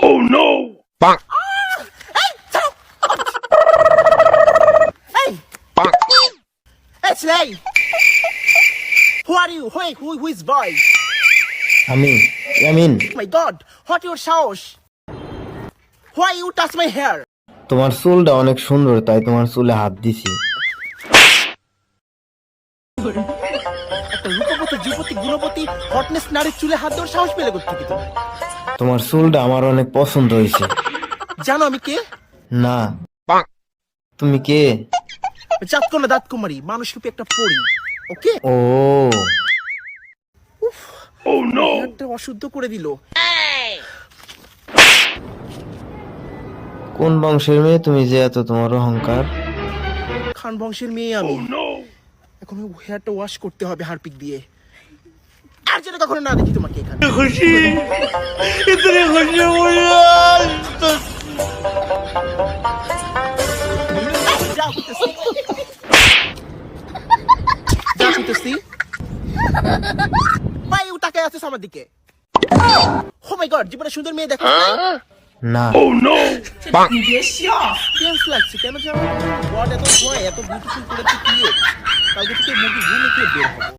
Oh no! Bonk. Hey! Bonk. Hey, Slay! Who are you? Who is boy? Amin Oh my God! What your সাহস? Why you touch my hair? তোমার চুলটা অনেক সুন্দর, তাই তোমার চুলে হাত দিছি। একটা রূপবতী যুবতী গুণবতী হটনেস নারীর চুলে হাত দেওয়ার সাহস পেলে কোত্থেকে তুমি? তোমার চুলটা আমার অনেক পছন্দ হয়েছে। জানো আমি কে? না, Bonk. তুমি কে? চাঁদকোনা দাঁত কুমারী, মানুষ রূপে একটা পরী। ওকে? ও Oh no! হেয়ারটা অশুদ্ধ করে দিল। কোন বংশের মেয়ে তুমি যে এত তোমার অহংকার? খান বংশের মেয়ে আমি। Oh no! এখন হেয়ারটা ওয়াশ করতে হবে হারপিক দিয়ে। আর যেন কখনো না দেখি তোমাকে এখানে। যা হইতেছি। যা হইতেছি। ভাই ও তাকায় আছে আমার দিকে। ও মাই গড, জীবনে সুন্দর মেয়ে দেখো। না, Oh no! Bonk. কেমন লাগছে? কেন জানো? গড এত ভয়, এত বিউটিফুল করেছে কি? কালকে থেকে মুভি ঘুম থেকে বের হবো।